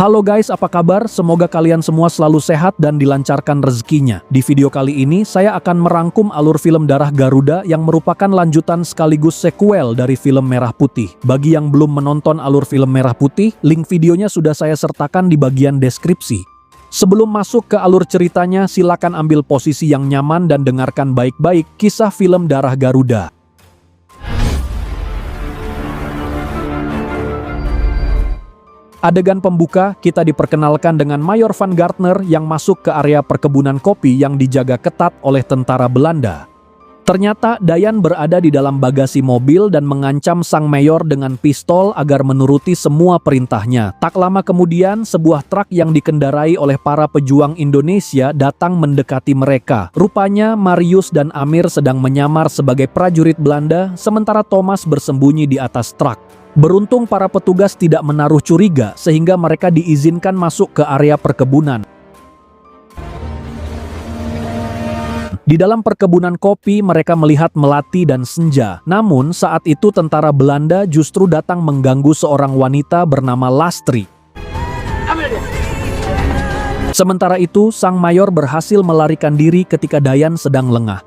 Halo guys, apa kabar? Semoga kalian semua selalu sehat dan dilancarkan rezekinya. Di video kali ini, saya akan merangkum alur film Darah Garuda yang merupakan lanjutan sekaligus sequel dari film Merah Putih. Bagi yang belum menonton alur film Merah Putih, link videonya sudah saya sertakan di bagian deskripsi. Sebelum masuk ke alur ceritanya, silakan ambil posisi yang nyaman dan dengarkan baik-baik kisah film Darah Garuda. Adegan pembuka, kita diperkenalkan dengan Mayor Van Gardner yang masuk ke area perkebunan kopi yang dijaga ketat oleh tentara Belanda. Ternyata Dayan berada di dalam bagasi mobil dan mengancam sang mayor dengan pistol agar menuruti semua perintahnya. Tak lama kemudian, sebuah truk yang dikendarai oleh para pejuang Indonesia datang mendekati mereka. Rupanya Marius dan Amir sedang menyamar sebagai prajurit Belanda, sementara Thomas bersembunyi di atas truk. Beruntung para petugas tidak menaruh curiga sehingga mereka diizinkan masuk ke area perkebunan. Di dalam perkebunan kopi mereka melihat Melati dan Senja. Namun saat itu tentara Belanda justru datang mengganggu seorang wanita bernama Lastri. Sementara itu sang mayor berhasil melarikan diri ketika Dayan sedang lengah.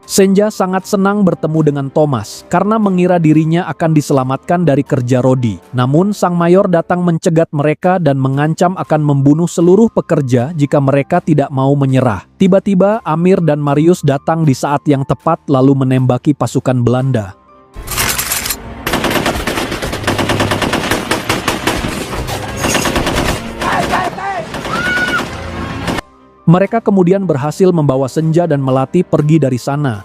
Senja sangat senang bertemu dengan Thomas karena mengira dirinya akan diselamatkan dari kerja Rodi. Namun sang mayor datang mencegat mereka dan mengancam akan membunuh seluruh pekerja jika mereka tidak mau menyerah. Tiba-tiba Amir dan Marius datang di saat yang tepat lalu menembaki pasukan Belanda. Mereka kemudian berhasil membawa Senja dan Melati pergi dari sana.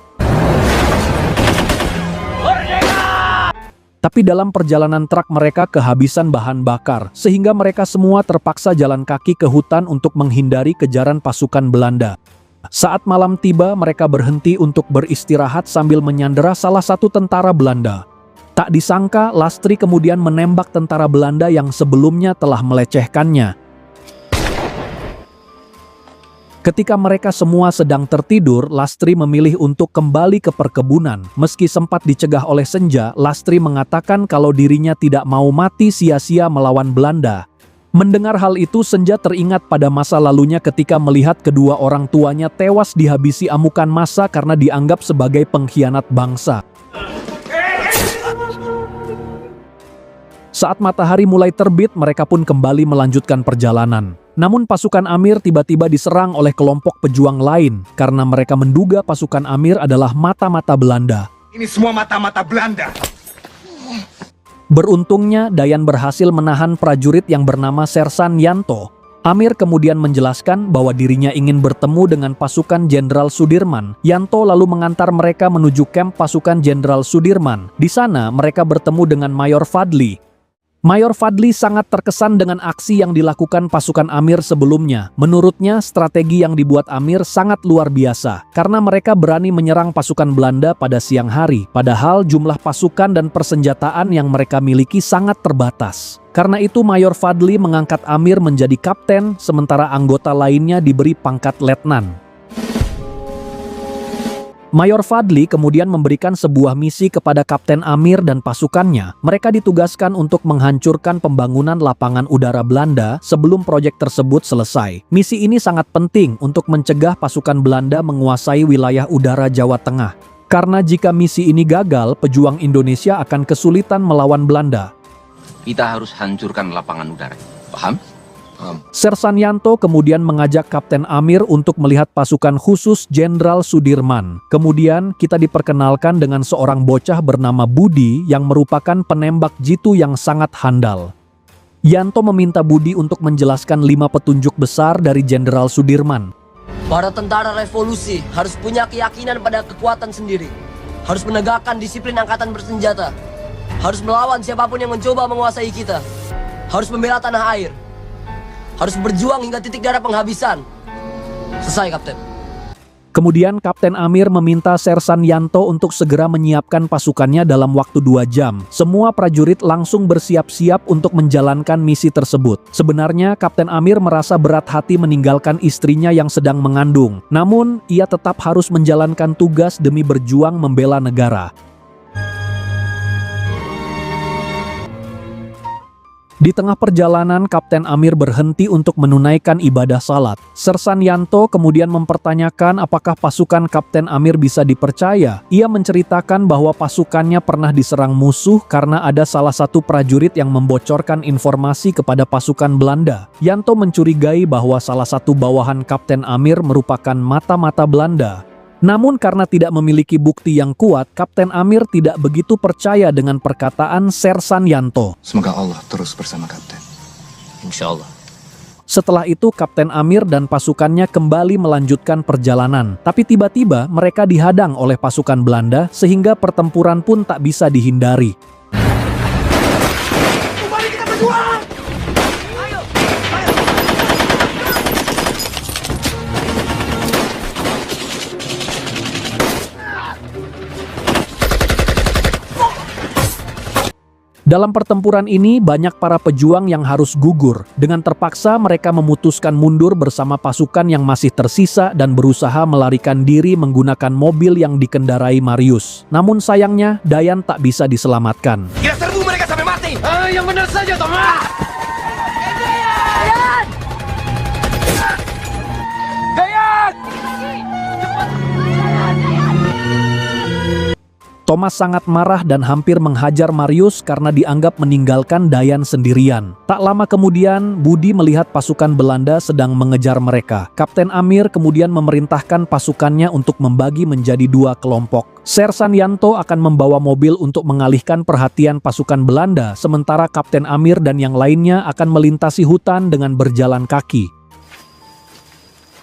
Tapi dalam perjalanan truk mereka kehabisan bahan bakar, sehingga mereka semua terpaksa jalan kaki ke hutan untuk menghindari kejaran pasukan Belanda. Saat malam tiba, mereka berhenti untuk beristirahat sambil menyandera salah satu tentara Belanda. Tak disangka, Lastri kemudian menembak tentara Belanda yang sebelumnya telah melecehkannya. Ketika mereka semua sedang tertidur, Lastri memilih untuk kembali ke perkebunan. Meski sempat dicegah oleh Senja, Lastri mengatakan kalau dirinya tidak mau mati sia-sia melawan Belanda. Mendengar hal itu, Senja teringat pada masa lalunya ketika melihat kedua orang tuanya tewas dihabisi amukan massa karena dianggap sebagai pengkhianat bangsa. Saat matahari mulai terbit, mereka pun kembali melanjutkan perjalanan. Namun pasukan Amir tiba-tiba diserang oleh kelompok pejuang lain karena mereka menduga pasukan Amir adalah mata-mata Belanda. Ini semua mata-mata Belanda. Beruntungnya Dayan berhasil menahan prajurit yang bernama Sersan Yanto. Amir kemudian menjelaskan bahwa dirinya ingin bertemu dengan pasukan Jenderal Sudirman. Yanto lalu mengantar mereka menuju kamp pasukan Jenderal Sudirman. Di sana mereka bertemu dengan Mayor Fadli. Mayor Fadli sangat terkesan dengan aksi yang dilakukan pasukan Amir sebelumnya. Menurutnya, strategi yang dibuat Amir sangat luar biasa, karena mereka berani menyerang pasukan Belanda pada siang hari, padahal jumlah pasukan dan persenjataan yang mereka miliki sangat terbatas. Karena itu Mayor Fadli mengangkat Amir menjadi kapten, sementara anggota lainnya diberi pangkat letnan. Mayor Fadli kemudian memberikan sebuah misi kepada Kapten Amir dan pasukannya. Mereka ditugaskan untuk menghancurkan pembangunan lapangan udara Belanda sebelum proyek tersebut selesai. Misi ini sangat penting untuk mencegah pasukan Belanda menguasai wilayah udara Jawa Tengah. Karena jika misi ini gagal, pejuang Indonesia akan kesulitan melawan Belanda. Kita harus hancurkan lapangan udara. Paham? Sersan Yanto kemudian mengajak Kapten Amir untuk melihat pasukan khusus Jenderal Sudirman. Kemudian kita diperkenalkan dengan seorang bocah bernama Budi yang merupakan penembak jitu yang sangat handal. Yanto meminta Budi untuk menjelaskan 5 petunjuk besar dari Jenderal Sudirman. Para tentara revolusi harus punya keyakinan pada kekuatan sendiri. Harus menegakkan disiplin angkatan bersenjata. Harus melawan siapapun yang mencoba menguasai kita. Harus membela tanah air. Harus berjuang hingga titik darah penghabisan. Selesai, Kapten. Kemudian Kapten Amir meminta Sersan Yanto untuk segera menyiapkan pasukannya dalam waktu 2 jam. Semua prajurit langsung bersiap-siap untuk menjalankan misi tersebut. Sebenarnya Kapten Amir merasa berat hati meninggalkan istrinya yang sedang mengandung. Namun, ia tetap harus menjalankan tugas demi berjuang membela negara. Di tengah perjalanan, Kapten Amir berhenti untuk menunaikan ibadah salat. Sersan Yanto kemudian mempertanyakan apakah pasukan Kapten Amir bisa dipercaya. Ia menceritakan bahwa pasukannya pernah diserang musuh karena ada salah satu prajurit yang membocorkan informasi kepada pasukan Belanda. Yanto mencurigai bahwa salah satu bawahan Kapten Amir merupakan mata-mata Belanda. Namun karena tidak memiliki bukti yang kuat, Kapten Amir tidak begitu percaya dengan perkataan Sersan Yanto. Semoga Allah terus bersama Kapten. Insya Allah. Setelah itu Kapten Amir dan pasukannya kembali melanjutkan perjalanan. Tapi tiba-tiba mereka dihadang oleh pasukan Belanda sehingga pertempuran pun tak bisa dihindari. Kembali kita berjuang! Dalam pertempuran ini, banyak para pejuang yang harus gugur. Dengan terpaksa, mereka memutuskan mundur bersama pasukan yang masih tersisa dan berusaha melarikan diri menggunakan mobil yang dikendarai Marius. Namun sayangnya, Dayan tak bisa diselamatkan. Kita serbu mereka sampai mati! Yang benar saja, Thomas! Dayan! Dayan! Thomas sangat marah dan hampir menghajar Marius karena dianggap meninggalkan Dayan sendirian. Tak lama kemudian, Budi melihat pasukan Belanda sedang mengejar mereka. Kapten Amir kemudian memerintahkan pasukannya untuk membagi menjadi 2 kelompok. Sersan Yanto akan membawa mobil untuk mengalihkan perhatian pasukan Belanda, sementara Kapten Amir dan yang lainnya akan melintasi hutan dengan berjalan kaki.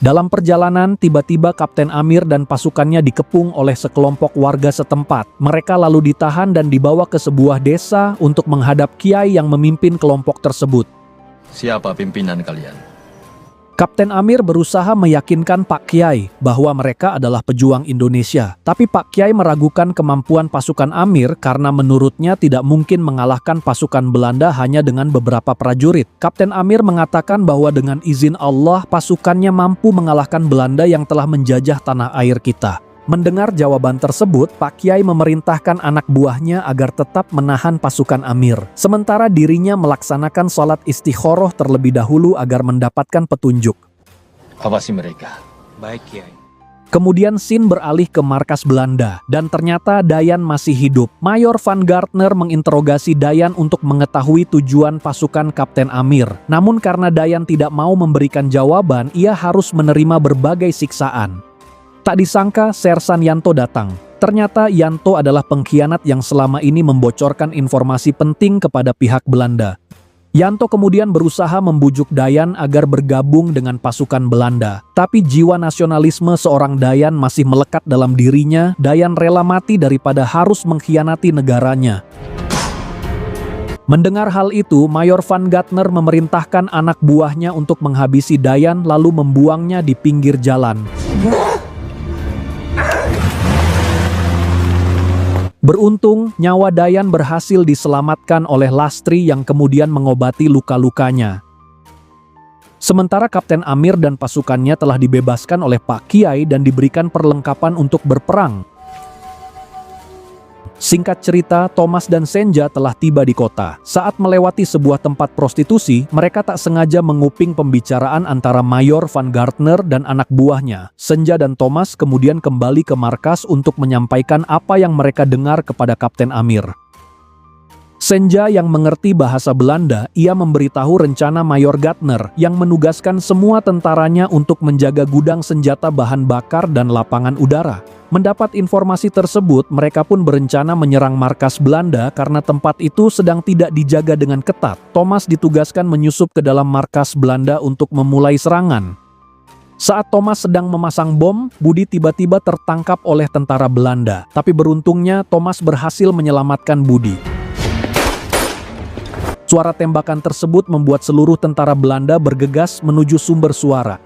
Dalam perjalanan, tiba-tiba Kapten Amir dan pasukannya dikepung oleh sekelompok warga setempat. Mereka lalu ditahan dan dibawa ke sebuah desa untuk menghadap kiai yang memimpin kelompok tersebut. Siapa pimpinan kalian? Kapten Amir berusaha meyakinkan Pak Kiai bahwa mereka adalah pejuang Indonesia. Tapi Pak Kiai meragukan kemampuan pasukan Amir karena menurutnya tidak mungkin mengalahkan pasukan Belanda hanya dengan beberapa prajurit. Kapten Amir mengatakan bahwa dengan izin Allah pasukannya mampu mengalahkan Belanda yang telah menjajah tanah air kita. Mendengar jawaban tersebut, Pak Kiai memerintahkan anak buahnya agar tetap menahan pasukan Amir. Sementara dirinya melaksanakan sholat istikharah terlebih dahulu agar mendapatkan petunjuk. Awasi mereka. Baik, Kiai. Kemudian Sin beralih ke markas Belanda, dan ternyata Dayan masih hidup. Mayor Van Gardner menginterogasi Dayan untuk mengetahui tujuan pasukan Kapten Amir. Namun karena Dayan tidak mau memberikan jawaban, ia harus menerima berbagai siksaan. Tak disangka Sersan Yanto datang. Ternyata Yanto adalah pengkhianat yang selama ini membocorkan informasi penting kepada pihak Belanda. Yanto kemudian berusaha membujuk Dayan agar bergabung dengan pasukan Belanda. Tapi jiwa nasionalisme seorang Dayan masih melekat dalam dirinya. Dayan rela mati daripada harus mengkhianati negaranya. Mendengar hal itu, Mayor Van Gardner memerintahkan anak buahnya untuk menghabisi Dayan lalu membuangnya di pinggir jalan. Beruntung, nyawa Dayan berhasil diselamatkan oleh Lastri yang kemudian mengobati luka-lukanya. Sementara Kapten Amir dan pasukannya telah dibebaskan oleh Pak Kiai dan diberikan perlengkapan untuk berperang. Singkat cerita, Thomas dan Senja telah tiba di kota. Saat melewati sebuah tempat prostitusi, mereka tak sengaja menguping pembicaraan antara Mayor Van Gardner dan anak buahnya. Senja dan Thomas kemudian kembali ke markas untuk menyampaikan apa yang mereka dengar kepada Kapten Amir. Senja yang mengerti bahasa Belanda, ia memberitahu rencana Mayor Gardner yang menugaskan semua tentaranya untuk menjaga gudang senjata bahan bakar dan lapangan udara. Mendapat informasi tersebut, mereka pun berencana menyerang markas Belanda karena tempat itu sedang tidak dijaga dengan ketat. Thomas ditugaskan menyusup ke dalam markas Belanda untuk memulai serangan. Saat Thomas sedang memasang bom, Budi tiba-tiba tertangkap oleh tentara Belanda. Tapi beruntungnya, Thomas berhasil menyelamatkan Budi. Suara tembakan tersebut membuat seluruh tentara Belanda bergegas menuju sumber suara.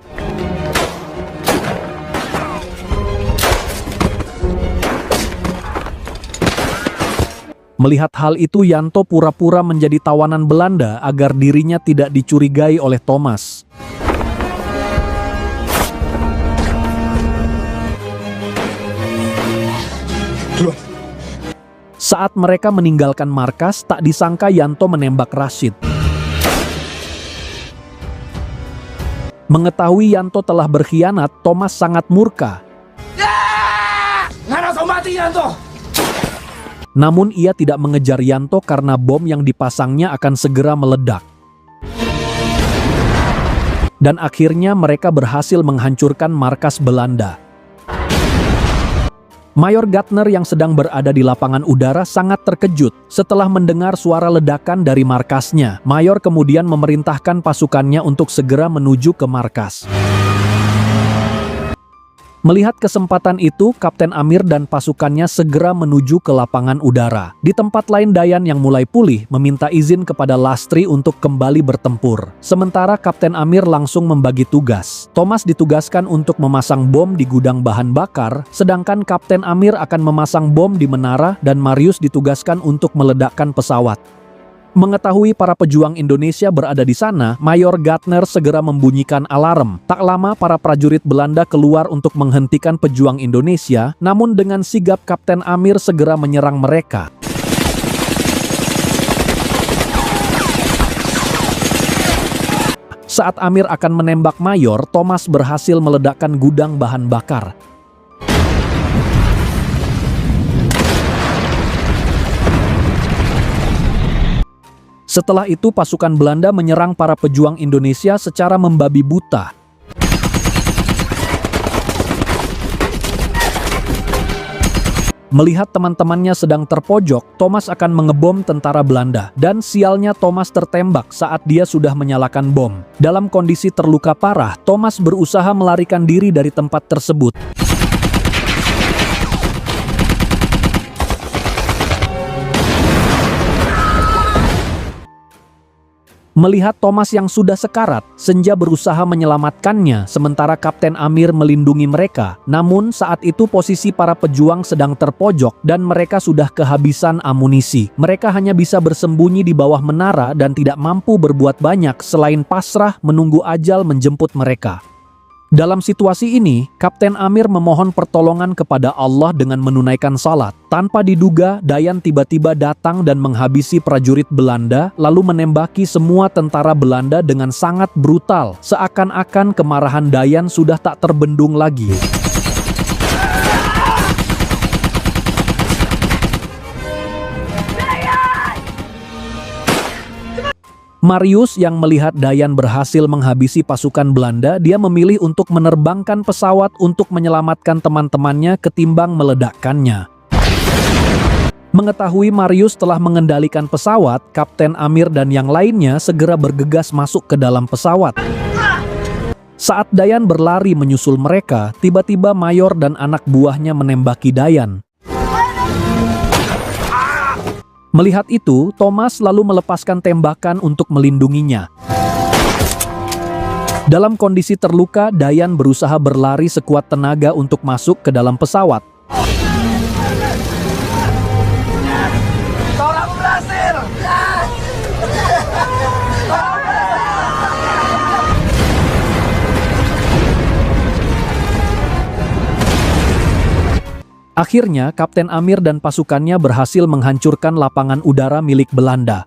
Melihat hal itu, Yanto pura-pura menjadi tawanan Belanda agar dirinya tidak dicurigai oleh Thomas. Saat mereka meninggalkan markas, tak disangka Yanto menembak Rashid. Mengetahui Yanto telah berkhianat, Thomas sangat murka. Ngana kau mati, Yanto! Namun ia tidak mengejar Yanto karena bom yang dipasangnya akan segera meledak. Dan akhirnya mereka berhasil menghancurkan markas Belanda. Mayor Gardner yang sedang berada di lapangan udara sangat terkejut. Setelah mendengar suara ledakan dari markasnya, Mayor kemudian memerintahkan pasukannya untuk segera menuju ke markas. Melihat kesempatan itu, Kapten Amir dan pasukannya segera menuju ke lapangan udara. Di tempat lain, Dayan yang mulai pulih meminta izin kepada Lastri untuk kembali bertempur. Sementara Kapten Amir langsung membagi tugas. Thomas ditugaskan untuk memasang bom di gudang bahan bakar, sedangkan Kapten Amir akan memasang bom di menara dan Marius ditugaskan untuk meledakkan pesawat. Mengetahui para pejuang Indonesia berada di sana, Mayor Gardner segera membunyikan alarm. Tak lama para prajurit Belanda keluar untuk menghentikan pejuang Indonesia, namun dengan sigap Kapten Amir segera menyerang mereka. Saat Amir akan menembak Mayor, Thomas berhasil meledakkan gudang bahan bakar. Setelah itu pasukan Belanda menyerang para pejuang Indonesia secara membabi buta. Melihat teman-temannya sedang terpojok, Thomas akan mengebom tentara Belanda. Dan sialnya Thomas tertembak saat dia sudah menyalakan bom. Dalam kondisi terluka parah, Thomas berusaha melarikan diri dari tempat tersebut. Melihat Thomas yang sudah sekarat, Senja berusaha menyelamatkannya sementara Kapten Amir melindungi mereka. Namun saat itu posisi para pejuang sedang terpojok dan mereka sudah kehabisan amunisi. Mereka hanya bisa bersembunyi di bawah menara dan tidak mampu berbuat banyak selain pasrah menunggu ajal menjemput mereka. Dalam situasi ini, Kapten Amir memohon pertolongan kepada Allah dengan menunaikan salat. Tanpa diduga, Dayan tiba-tiba datang dan menghabisi prajurit Belanda, lalu menembaki semua tentara Belanda dengan sangat brutal. Seakan-akan kemarahan Dayan sudah tak terbendung lagi. Marius yang melihat Dayan berhasil menghabisi pasukan Belanda, dia memilih untuk menerbangkan pesawat untuk menyelamatkan teman-temannya ketimbang meledakkannya. Mengetahui Marius telah mengendalikan pesawat, Kapten Amir dan yang lainnya segera bergegas masuk ke dalam pesawat. Saat Dayan berlari menyusul mereka, tiba-tiba Mayor dan anak buahnya menembaki Dayan. Melihat itu, Thomas lalu melepaskan tembakan untuk melindunginya. Dalam kondisi terluka, Dayan berusaha berlari sekuat tenaga untuk masuk ke dalam pesawat. Tolong berhasil! Akhirnya, Kapten Amir dan pasukannya berhasil menghancurkan lapangan udara milik Belanda.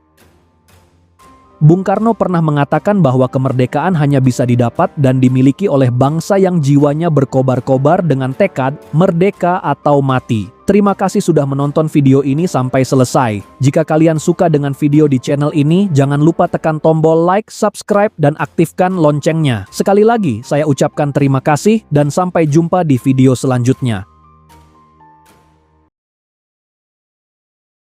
Bung Karno pernah mengatakan bahwa kemerdekaan hanya bisa didapat dan dimiliki oleh bangsa yang jiwanya berkobar-kobar dengan tekad merdeka atau mati. Terima kasih sudah menonton video ini sampai selesai. Jika kalian suka dengan video di channel ini, jangan lupa tekan tombol like, subscribe, dan aktifkan loncengnya. Sekali lagi, saya ucapkan terima kasih dan sampai jumpa di video selanjutnya.